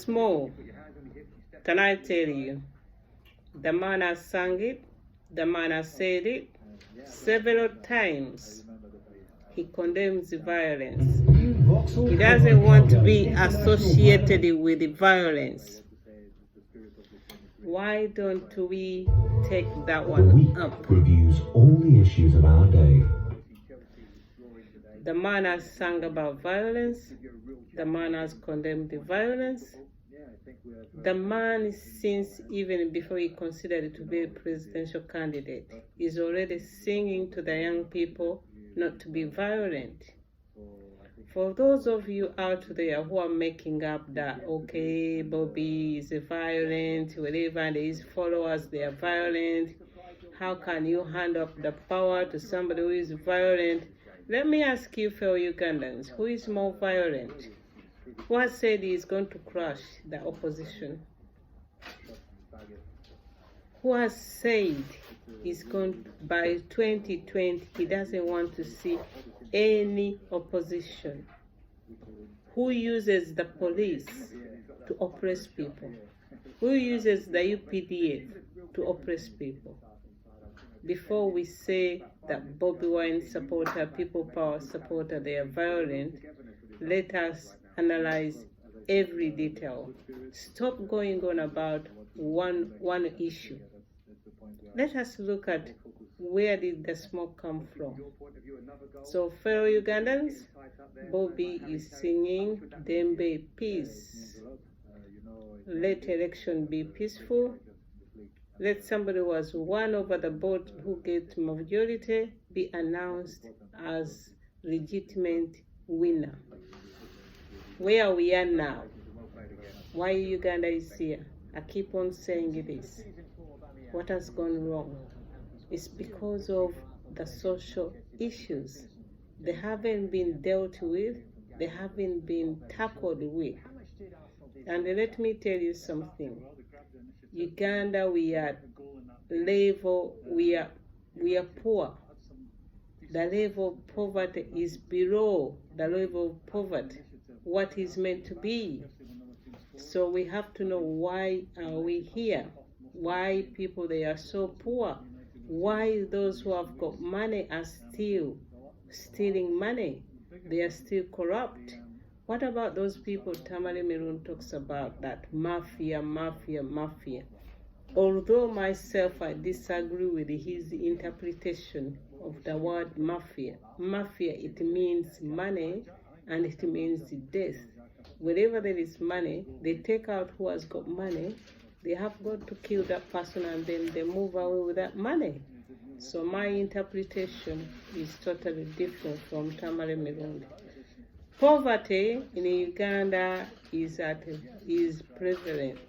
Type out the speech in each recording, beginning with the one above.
small. Can I tell you? The man has sung it, the man has said it several times. He condemns violence. He doesn't want to be associated with violence. Why don't we take that one up? Reviews all the issues of our day. The man has sung about violence. The man has condemned the violence. The man, since even before he considered to be a presidential candidate, is already singing to the young people not to be violent. For those of you out there who are making up that, okay, Bobby is violent, whatever, and his followers, they are violent, how can you hand up the power to somebody who is violent? Let me ask you, fellow Ugandans, who is more violent? Who has said he is going to crush the opposition? Who has said he's going, by 2020, he doesn't want to see any opposition? Who uses the police to oppress people? Who uses the UPDF to oppress people? Before we say that Bobby Wine supporter, People Power supporter, they are violent, let us analyze every detail. Stop going on about one issue. Let us look at where did the smoke come from. So, fellow Ugandans, Bobby is singing Dembe peace. Let election be peaceful. Let somebody who has won over the board, who gets majority, be announced as legitimate winner. Where we are now, why Uganda is here, I keep on saying this. What has gone wrong? It's because of the social issues. They haven't been dealt with, they haven't been tackled with. And let me tell you something. Uganda, we are poor. The level of poverty is below the level of poverty, what is meant to be. So we have to know, why are we here? Why people, they are so poor? Why those who have got money are still stealing money? They are still corrupt. What about those people Tamale Meron talks about, that mafia? Although myself, I disagree with his interpretation of the word mafia. Mafia, it means money and it means death. Wherever there is money, they take out who has got money. They have got to kill that person and then they move away with that money. So my interpretation is totally different from Tamale Meron. Poverty in Uganda is prevalent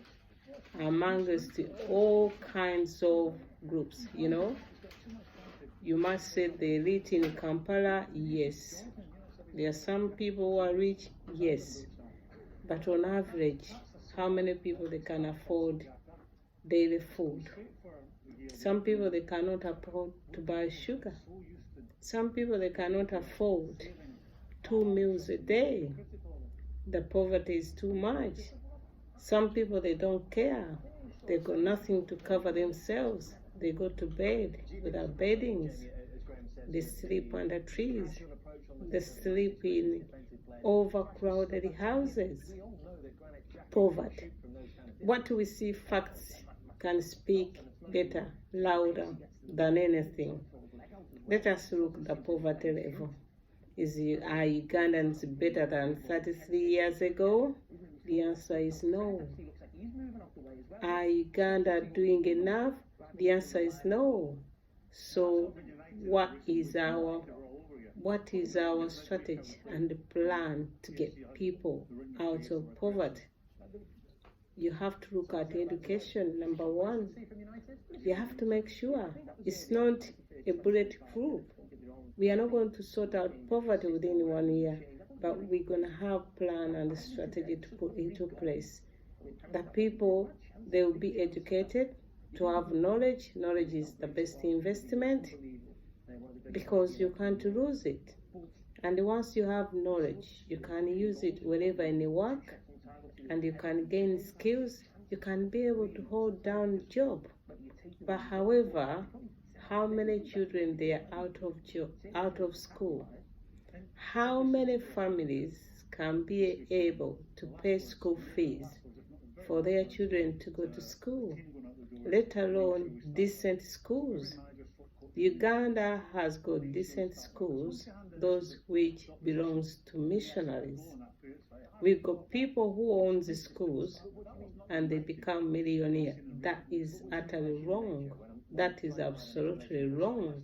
amongst all kinds of groups, you know. You must say the elite in Kampala, yes. There are some people who are rich, yes. But on average, how many people they can afford daily food? Some people, they cannot afford to buy sugar. Some people, they cannot afford 2 meals a day. The poverty is too much. Some people, they don't care. They got nothing to cover themselves. They go to bed without beddings. They sleep under trees. They sleep in overcrowded houses. Poverty. What we see, facts can speak better, louder than anything. Let us look at the poverty level. Are Ugandans better than 33 years ago? The answer is no. Are Uganda doing enough? The answer is no. So what is our strategy and plan to get people out of poverty? You have to look at education, number one. You have to make sure it's not a bulletproof. We are not going to sort out poverty within 1 year, but we're going to have plan and strategy to put into place. The people, they will be educated to have knowledge. Knowledge is the best investment because you can't lose it. And once you have knowledge, you can use it wherever in the work, and you can gain skills, you can be able to hold down a job. But however, how many children they are out of school? How many families can be able to pay school fees for their children to go to school, let alone decent schools? Uganda has got decent schools, those which belongs to missionaries. We've got people who own the schools and they become millionaires. That is utterly wrong. That is absolutely wrong.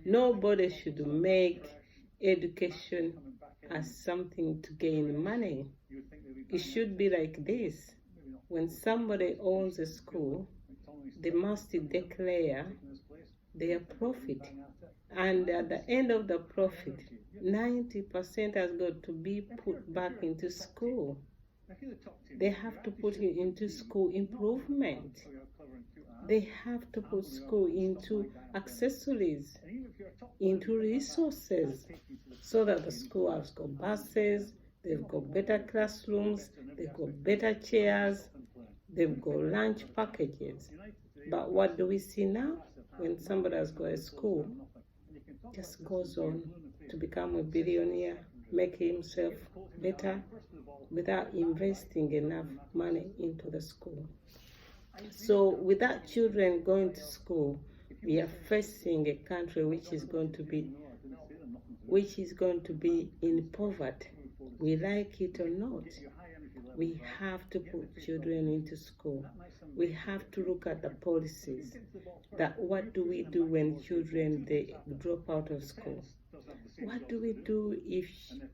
Nobody should make education as something to gain money. It should be like this. When somebody owns a school, they must declare their profit. And at the end of the profit, 90% has got to be put back into school. They have to put it into school improvement. They have to put school into accessories, into resources, so that the school has got buses, they've got better classrooms, they've got better chairs, they've got lunch packages. But what do we see now? When somebody has got a school, just goes on to become a billionaire, make himself better without investing enough money into the school. So without children going to school, we are facing a country which is going to be in poverty. We like it or not. We have to put children into school. We have to look at the policies. That what do we do when children they drop out of school? What do we do if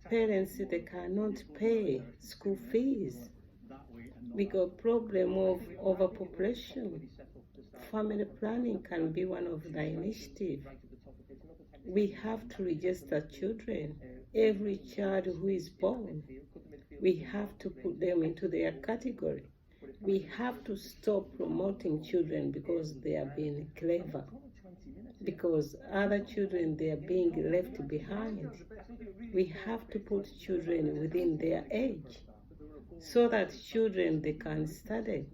parents they cannot pay school fees? We got problem of overpopulation. Family planning can be one of the initiatives. We have to register children. Every child who is born, we have to put them into their category. We have to stop promoting children because they are being clever, because other children they are being left behind. We have to put children within their age so that children they can study.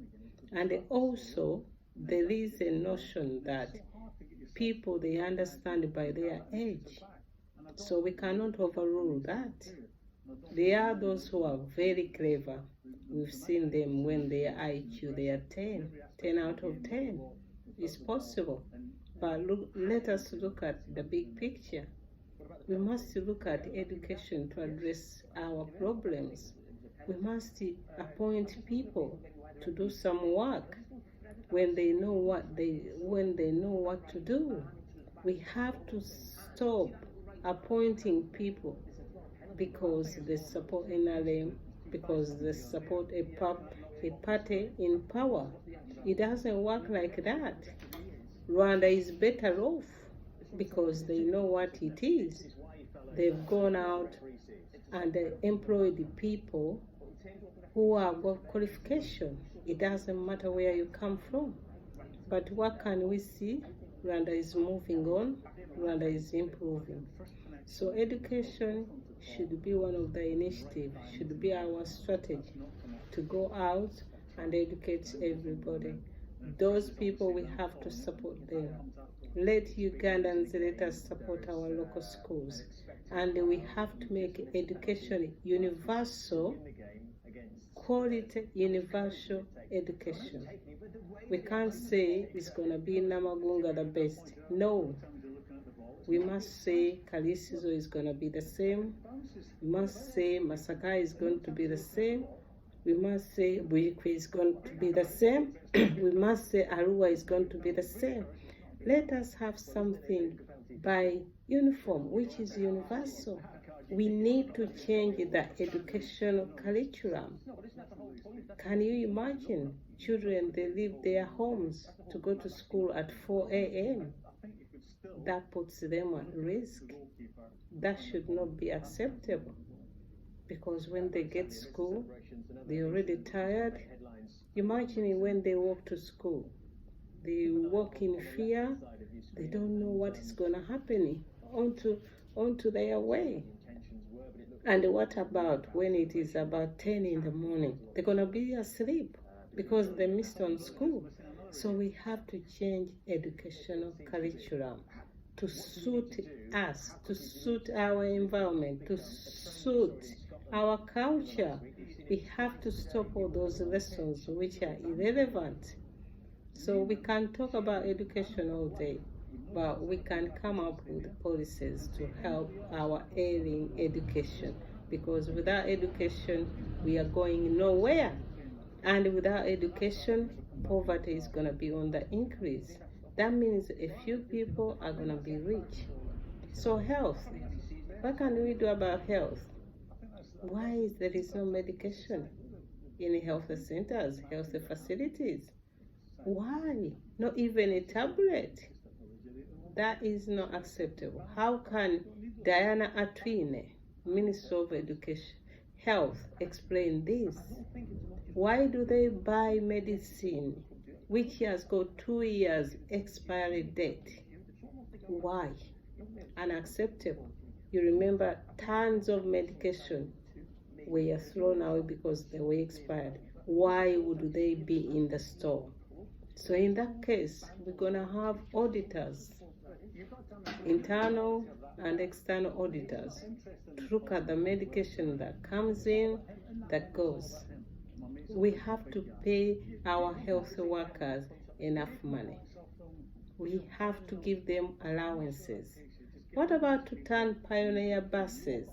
And also there is a notion that people they understand by their age, so we cannot overrule that. There are those who are very clever. We've seen them when their IQ they are 10 out of 10. It's possible. But let us look at the big picture. We must look at education to address our problems. We must appoint people to do some work when they know what to do. We have to stop appointing people because they support NRM, because they support a party in power. It doesn't work like that. Rwanda is better off because they know what it is. They've gone out and employed people who have got qualification. It doesn't matter where you come from. But what can we see? Rwanda is moving on. Rwanda is improving. So education should be one of the initiatives, should be our strategy to go out and educate everybody. Those people, we have to support them. Let Ugandans, let us support our local schools. And we have to make education universal, quality universal education. We can't say it's going to be Namagunga the best. No. We must say Kalisizo is going to be the same. We must say Masaka is going to be the same. We must say Buyikwe is going to be the same. We must say Arua is going to be the same. Let us have something by uniform, which is universal. We need to change the educational curriculum. Can you imagine children, they leave their homes to go to school at 4 a.m.? That puts them at risk. That should not be acceptable, because when they get to school, they're already tired. Imagine when they walk to school, they walk in fear. They don't know what is going to happen onto their way. And what about when it is about 10 in the morning? They're going to be asleep because they missed on school. So we have to change educational curriculum to suit us, to suit our environment, to suit our culture. We have to stop all those lessons which are irrelevant. So we can talk about education all day, but we can come up with policies to help our ailing education, because without education we are going nowhere, and without education poverty is going to be on the increase. That means a few people are going to be rich. So health, what can we do about health? Why is there is no medication in health centers, health facilities? Why? Not even a tablet. That is not acceptable. How can Diana Atwine, Minister of Education, Health, explain this? Why do they buy medicine which has got 2 years expiry date? Why? Unacceptable. You remember tons of medication were thrown away because they were expired. Why would they be in the store? So in that case, we're going to have auditors, internal and external auditors, to look at the medication that comes in, that goes. We have to pay our health workers enough money. We have to give them allowances. What about to turn pioneer buses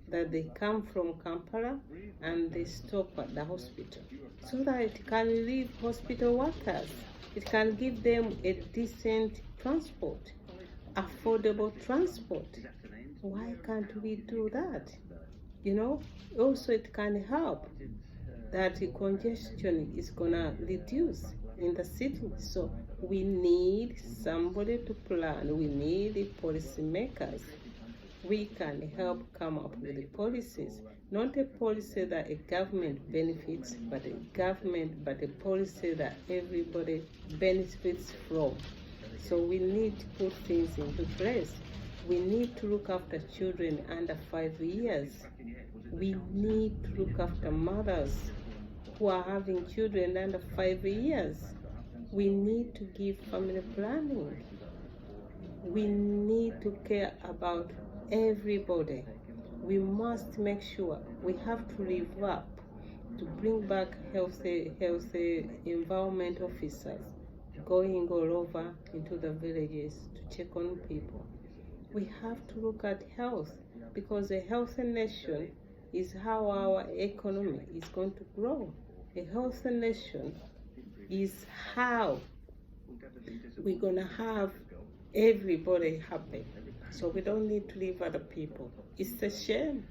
that they come from Kampala and they stop at the hospital, so that it can relieve hospital workers? It can give them a decent transport, affordable transport. Why can't we do that? Also it can help that congestion is gonna reduce in the city. So we need somebody to plan. We need policymakers. We can help come up with the policies, not a policy that a government benefits, but a policy that everybody benefits from. So we need to put things into place. We need to look after children under 5 years. We need to look after mothers who are having children under 5 years. We need to give family planning. We need to care about everybody. We must make sure we have to live up to bring back healthy environment officers going all over into the villages to check on people. We have to look at health, because a healthy nation is how our economy is going to grow. A healthy nation is how we're going to have everybody happy. So we don't need to leave other people. It's a shame.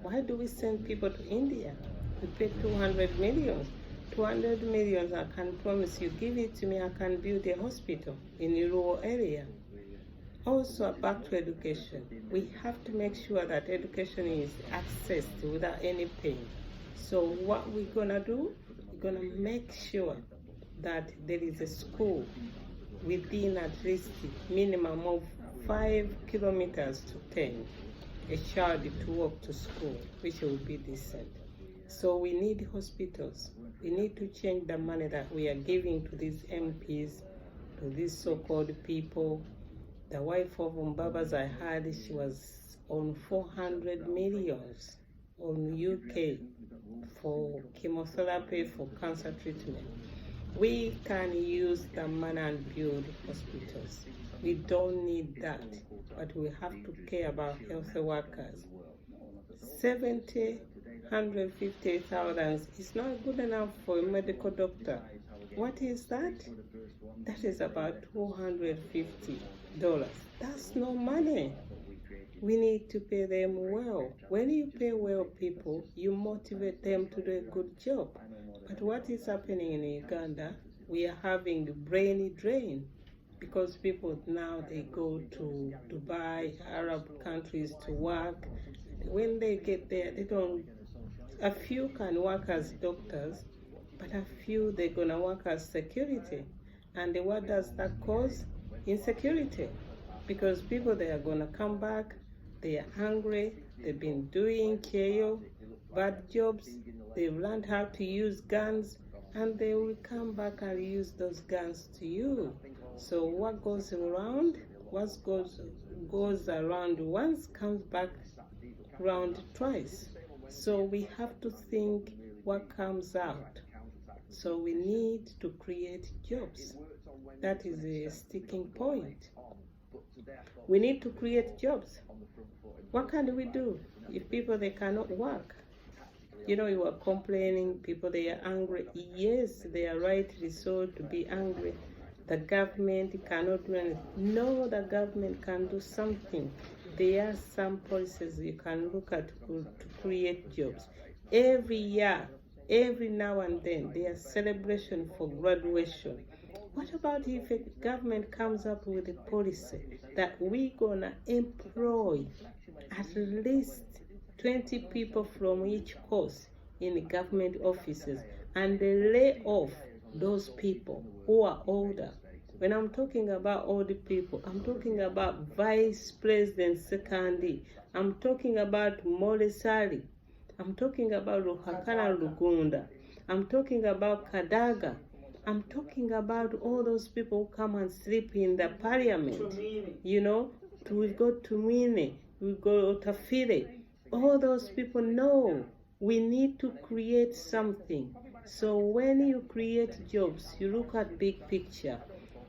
Why do we send people to India? We pay 200 million. 200 million, I can promise you, give it to me, I can build a hospital in a rural area. Also, back to education. We have to make sure that education is accessed without any pain. So what we're gonna do, we're gonna make sure that there is a school within at least minimum of 5 kilometers to 10, a child to walk to school, which will be decent. So we need hospitals. We need to change the money that we are giving to these MPs, to these so-called people. The wife of Mbabazi, I heard she was on 400 millions on UK for chemotherapy, for cancer treatment. We can use the money and build hospitals. We don't need that, but we have to care about health workers. 150,000 is not good enough for a medical doctor. What is that? That is about $250. That's no money. We need to pay them well. When you pay well people, you motivate them to do a good job. But what is happening in Uganda? We are having a brain drain, because people now, they go to Dubai, Arab countries to work. When they get there, a few can work as doctors, but a few, they're gonna work as security. And what does that cause? Insecurity. Because people, they are gonna come back They are hungry. They've been doing KO, bad jobs. They've learned how to use guns, and they will come back and use those guns to you. So what goes around, goes around once comes back round twice. So we have to think what comes out. So we need to create jobs. That is a sticking point. We need to create jobs. What can we do if people they cannot work? You know, you are complaining, people they are angry. Yes, they are rightly so to be angry. The government cannot do anything. No, the government can do something. There are some policies you can look at to create jobs. Every year, every now and then, there are celebration for graduation. What about if a government comes up with a policy that we're gonna employ at least 20 people from each course in the government offices, and they lay off those people who are older? When I'm talking about older people, I'm talking about Vice President Sekandi, I'm talking about Molesari, I'm talking about Ruhakana Lugunda, I'm talking about Kadaga, I'm talking about all those people who come and sleep in the parliament. You know, we've got Tumine, we've got Otafile. All those people know we need to create something. So when you create jobs, you look at big picture.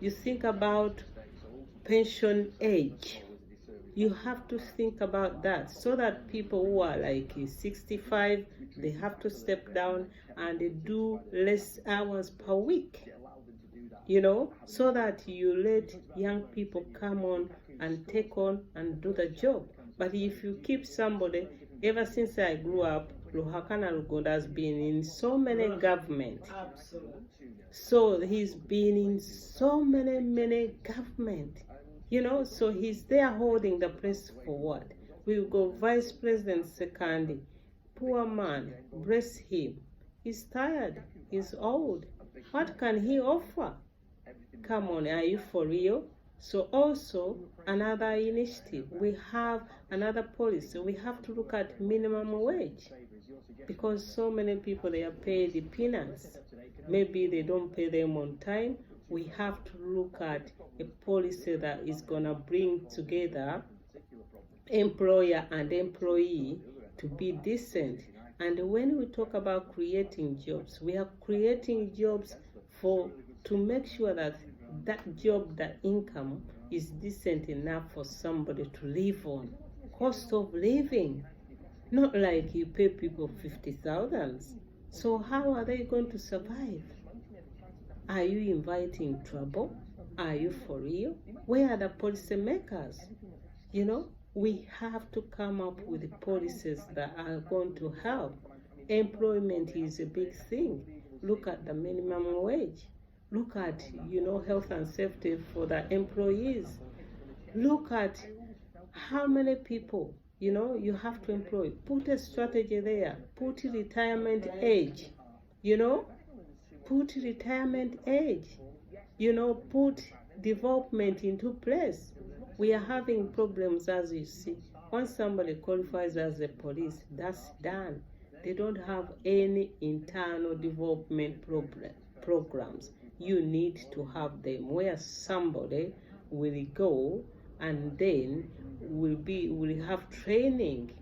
You think about pension age. You have to think about that so that people who are like 65, they have to step down and they do less hours per week. You know, so that you let young people come on and take on and do the job. But if you keep somebody, ever since I grew up, Ruhakana Rugunda has been in so many governments. So he's been in so many government, you know, so he's there holding the place for what? We've got Vice President Sekandi. Poor man, bless him. He's tired, he's old. What can he offer? Come on, are you for real? So also another initiative, we have another policy. We have to look at minimum wage, because so many people they are paid the peanuts. Maybe they don't pay them on time. We have to look at a policy that is gonna bring together employer and employee to be decent. And when we talk about creating jobs, we are creating jobs to make sure that that job, that income is decent enough for somebody to live on. Cost of living, not like you pay people 50,000. So how are they going to survive? Are you inviting trouble? Are you for real? Where are the policy makers? You know, we have to come up with policies that are going to help. Employment is a big thing. Look at the minimum wage. Look at, you know, health and safety for the employees. Look at how many people, you know, you have to employ. Put a strategy there. Put retirement age, you know, put retirement age, you know, put development into place. We are having problems, as you see. Once somebody qualifies as a police, that's done. They don't have any internal development programs. You need to have them where somebody will go and then will have training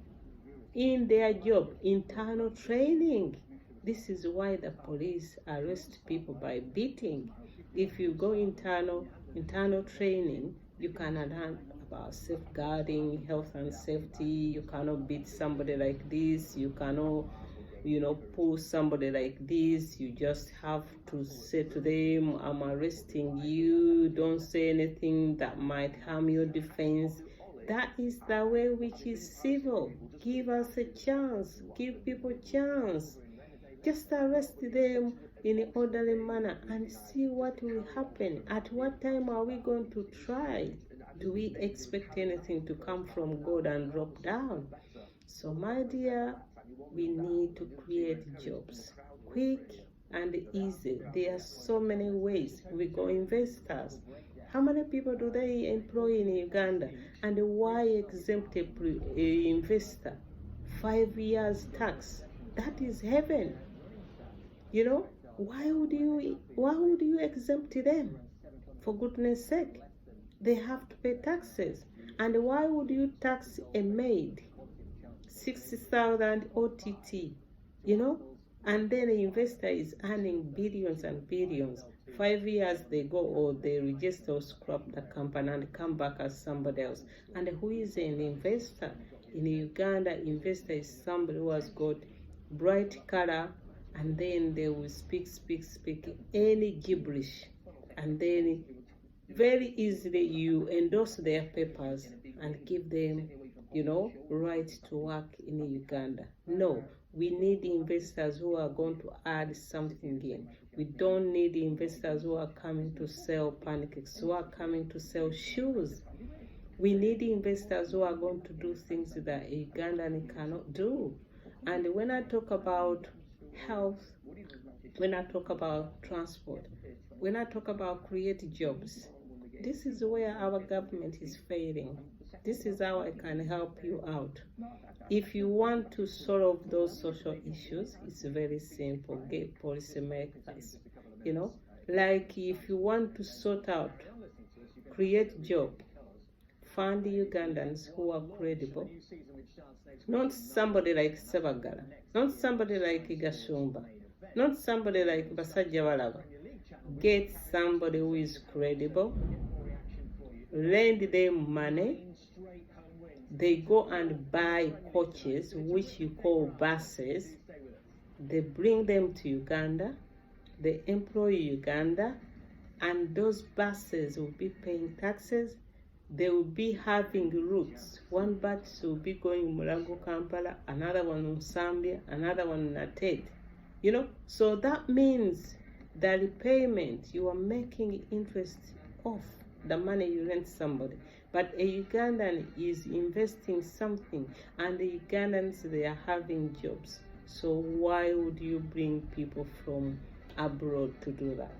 in their job, internal training. This is why the police arrest people by beating. If you go internal training, you can learn about safeguarding, health and safety. You cannot beat somebody like this. You cannot, you know, pull somebody like this. You just have to say to them, I'm arresting you. Don't say anything that might harm your defense. That is the way which is civil. Give us a chance. Give people a chance. Just arrest them in an orderly manner and see what will happen. At what time are we going to try? Do we expect anything to come from God and drop down? So my dear, we need to create jobs. Quick, and easy. There are so many ways. We go investors. How many people do they employ in Uganda? And why exempt a investor? 5 years tax. That is heaven. You know, why would you exempt them? For goodness sake, they have to pay taxes. And why would you tax a maid 60,000 OTT? You know, and then the investor is earning billions and billions. 5 years they go, or they register or scrap the company and come back as somebody else. And who is an investor? In Uganda, investor is somebody who has got bright color, and then they will speak any gibberish, and then very easily you endorse their papers and give them, you know, right to work in Uganda. No, we need investors who are going to add something in. We don't need investors who are coming to sell pancakes, who are coming to sell shoes. We need investors who are going to do things that a Ugandan cannot do. And when I talk about health, when I talk about transport, when I talk about create jobs, this is where our government is failing. This is how I can help you out. If you want to solve those social issues, it's very simple. Get policymakers, you know, like if you want to sort out, create job, fund Ugandans who are credible, not somebody like Sebagala, not somebody like Gashumba, not somebody like Basajja Balaba. Get somebody who is credible, lend them money, they go and buy coaches, which you call buses, they bring them to Uganda, they employ Uganda, and those buses will be paying taxes. They will be having routes. One bus will be going Mulago, Kampala, another one in Zambia, another one in Atete. You know, so that means the repayment, you are making interest off the money you lent somebody. But a Ugandan is investing something, and the Ugandans, they are having jobs. So why would you bring people from abroad to do that?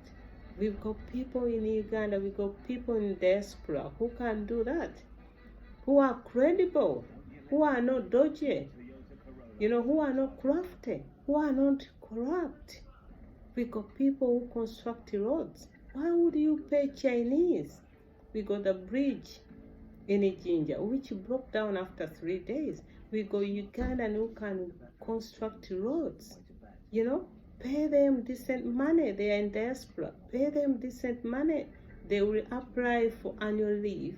We've got people in Uganda, we've got people in diaspora who can do that, who are credible, who are not dodgy, you know, who are not crafty, who are not corrupt. We've got people who construct roads. Why would you pay Chinese? We got the bridge in Jinja, which broke down after 3 days. We got Ugandan who can construct roads, you know. Pay them decent money. They are in diaspora. Pay them decent money. They will apply for annual leave,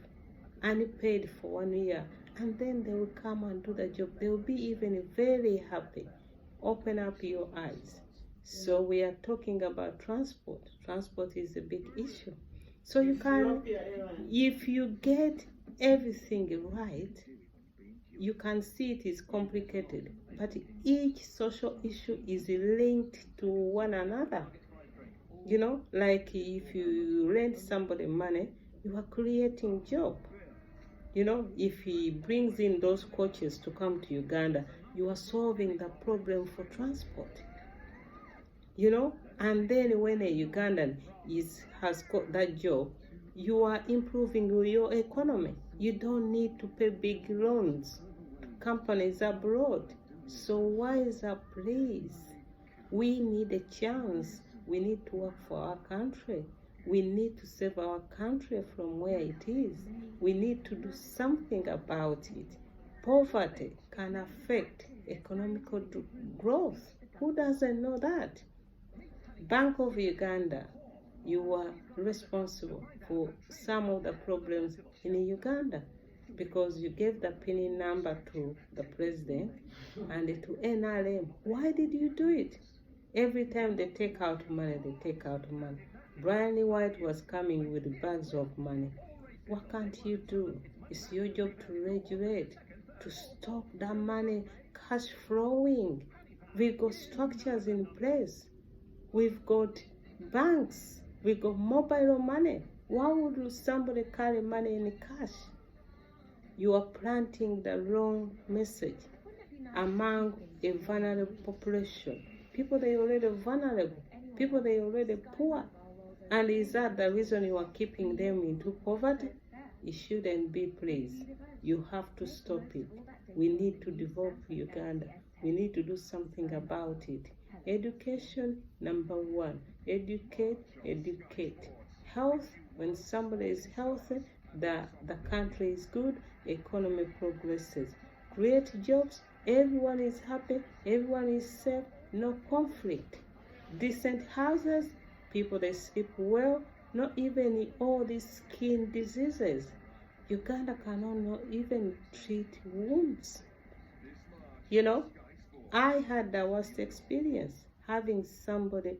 unpaid for 1 year, and then they will come and do the job. They will be even very happy. Open up your eyes. So we are talking about transport. Transport is a big issue. So you can, if you get everything right, you can see it is complicated, but each social issue is linked to one another. You know, like if you lend somebody money, you are creating job. You know, if he brings in those coaches to come to Uganda, you are solving the problem for transport. You know, and then when a Ugandan has got that job, you are improving your economy. You don't need to pay big loans to companies abroad. So wise up, please. We need a chance. We need to work for our country. We need to save our country from where it is. We need to do something about it. Poverty can affect economical growth. Who doesn't know that? Bank of Uganda, you are responsible for some of the problems in Uganda because you gave the PIN number to the president and to NRM. Why did you do it? Every time they take out money, they take out money. Brian White was coming with bags of money. What can't you do? It's your job to regulate, to stop that money cash flowing. We've got structures in place. We've got banks. We've got mobile money. Why would somebody carry money in cash? You are planting the wrong message among a vulnerable population. People, they are already vulnerable. People, they are already poor. And is that the reason you are keeping them into poverty? It shouldn't be, please. You have to stop it. We need to develop Uganda. We need to do something about it. Education, number one. Educate, educate. Health, when somebody is healthy, the country is good, economy progresses. Create jobs, everyone is happy, everyone is safe, no conflict. Decent houses, people, they sleep well, not even all these skin diseases. Uganda cannot even treat wounds. You know, I had the worst experience having somebody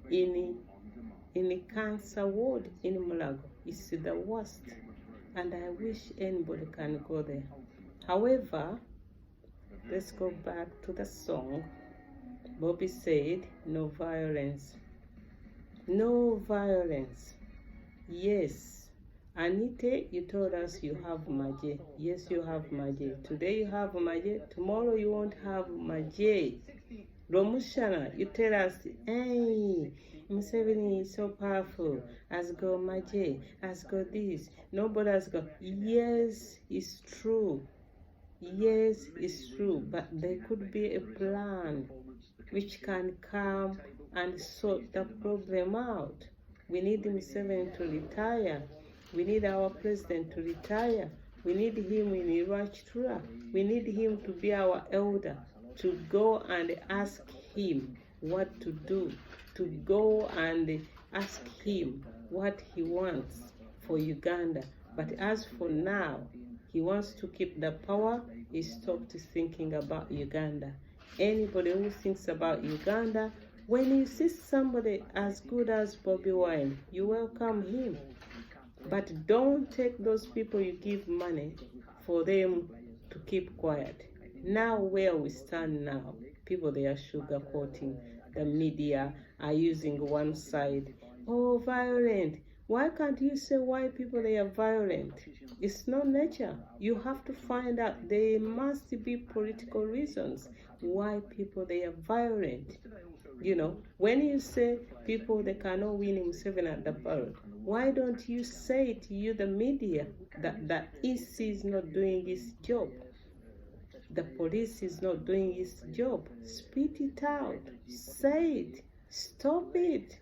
in a cancer ward in Mulago. It's the worst, and I wish anybody can go there. However, let's go back to the song. Bobby said, no violence. No violence. Yes. Anita, you told us you have Maje. Yes, you have Maje. Today you have Maje. Tomorrow you won't have Maje. Romushana, you tell us, hey, Museveni is so powerful. Has got Maje. Has got this. Nobody has got. Yes, it's true. Yes, it's true. But there could be a plan which can come and sort the problem out. We need Museveni to retire. We need our president to retire. We need him in Irachtura. We need him to be our elder, to go and ask him what to do, to go and ask him what he wants for Uganda. But as for now, he wants to keep the power. He stopped thinking about Uganda. Anybody who thinks about Uganda, when you see somebody as good as Bobby Wine, you welcome him. But don't take those people you give money for them to keep quiet. Now where we stand now, people, they are sugarcoating. The media are using one side. Oh, violent. Why can't you say why people they are violent? It's not nature. You have to find out. There must be political reasons why people they are violent. You know, when you say people they cannot win Museveni at the ballot, why don't you say it, you the media, that the EC is not doing its job? The police is not doing its job. Spit it out. Say it. Stop it.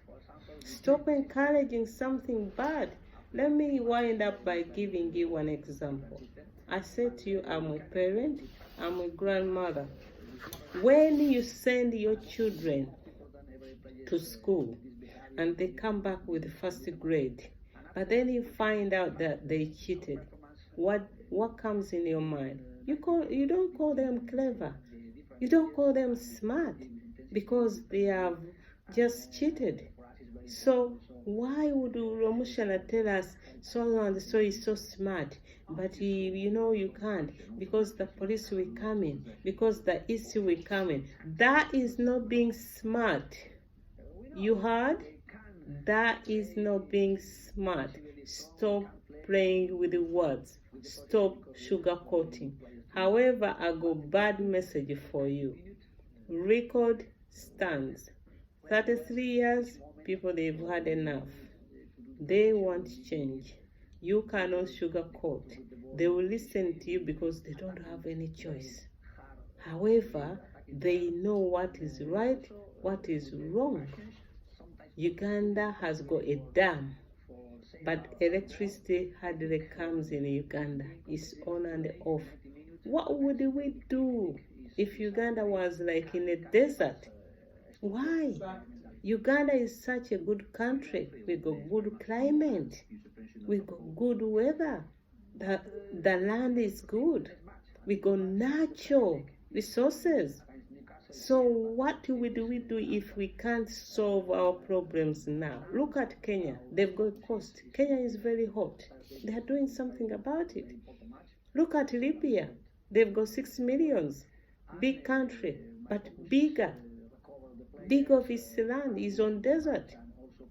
Stop encouraging something bad. Let me wind up by giving you one example. I said to you, I'm a parent, I'm a grandmother. When you send your children to school and they come back with the first grade, but then you find out that they cheated, what comes in your mind? You don't call them clever. You don't call them smart because they have just cheated. So why would Romushana tell us so and so is so smart, but you know you can't because the police will come in, because the EC will come in? That is not being smart. You heard? That is not being smart. Stop playing with the words. Stop sugarcoating. However, I got bad message for you. Record stands. 33 years, people, they've had enough. They want change. You cannot sugarcoat. They will listen to you because they don't have any choice. However, they know what is right, what is wrong. Uganda has got a dam, but electricity hardly comes in Uganda. It's on and off. What would we do if Uganda was like in a desert? Why? Uganda is such a good country. We got good climate. We got good weather. The land is good. We got natural resources. So what do we do if we can't solve our problems now? Look at Kenya. They've got coast. Kenya is very hot. They are doing something about it. Look at Libya. They've got 6 million. Big country, but bigger. Big of its land is on desert.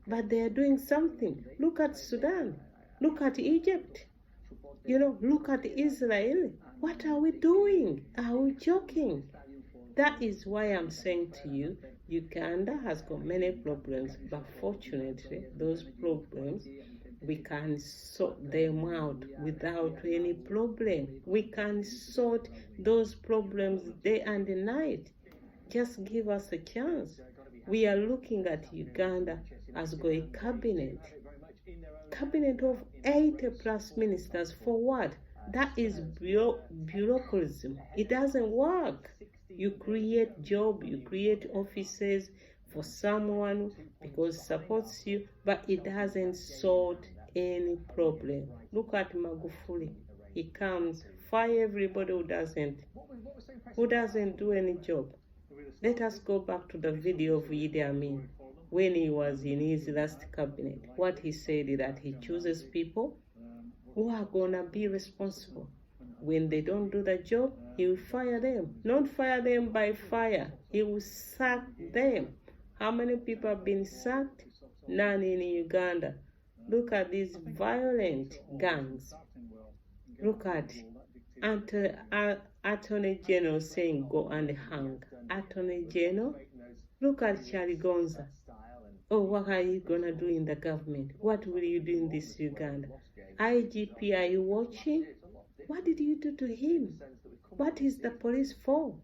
But they are doing something. Look at Sudan. Look at Egypt. You know, look at Israel. What are we doing? Are we joking? That is why I'm saying to you, Uganda has got many problems, but fortunately, those problems, we can sort them out without any problem. We can sort those problems day and night. Just give us a chance. We are looking at Uganda as got a cabinet of 80 plus ministers. For what? That is bureaucracy. It doesn't work. You create job, you create offices for someone because supports you, but it doesn't solve any problem. Look at Magufuli. He comes, fire everybody who doesn't do any job. Let us go back to the video of Idi Amin when he was in his last cabinet. What he said is that he chooses people who are gonna be responsible. When they don't do the job, he will fire them. Not fire them by fire. He will sack them. How many people have been sacked? None in Uganda. Look at these violent gangs. Look at Attorney General saying go and hang. Attorney General. Look at Charlie Gonza. Oh, what are you gonna do in the government? What will you do in this Uganda? IGP, are you watching? What did you do to him? What is the police for?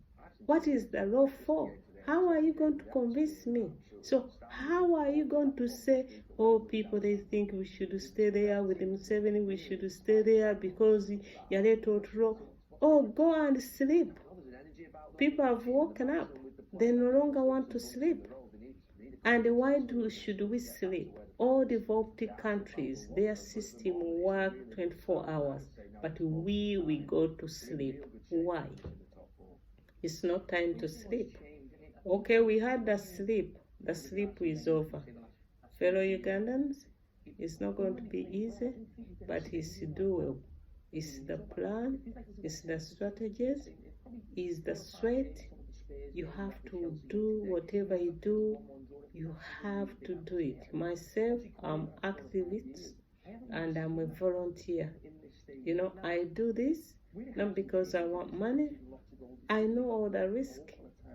What is the law for? How are you going to convince me? So how are you going to say, oh, people, they think we should stay there with Museveni, we should stay there because Yale Totoro. Oh, go and sleep. People have woken up. They no longer want to sleep. And why should we sleep? All developed countries, their system work 24 hours, but we go to sleep. Why? It's not time to sleep. Okay, we had the sleep. The sleep is over. Fellow Ugandans, it's not going to be easy, but it's doable. It's the plan, it's the strategies, it's the sweat. You have to do whatever you do. You have to do it. Myself, I'm activist and I'm a volunteer. You know, I do this not because I want money. I know all the risk,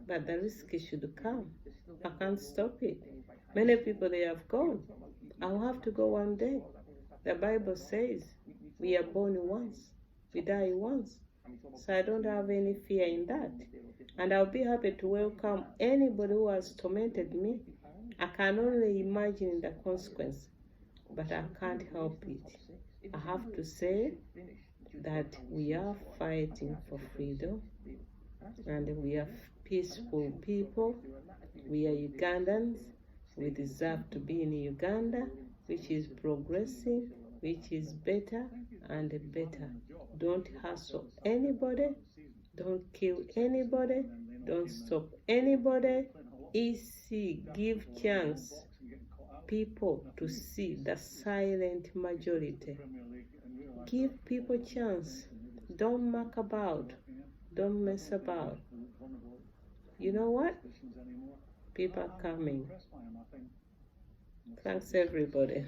but the risk should come. I can't stop it. Many people, they have gone. I'll have to go one day. The Bible says we are born once, we die once. So I don't have any fear in that. And I'll be happy to welcome anybody who has tormented me. I can only imagine the consequence, but I can't help it. I have to say that we are fighting for freedom and we are peaceful people. We are Ugandans. We deserve to be in Uganda, which is progressive, which is better and better. Don't hustle anybody. Don't kill anybody. Don't stop anybody. Easy, give chance people to see the silent majority. Give people chance. Don't muck about. Don't mess about. You know what? People are coming. Thanks, everybody.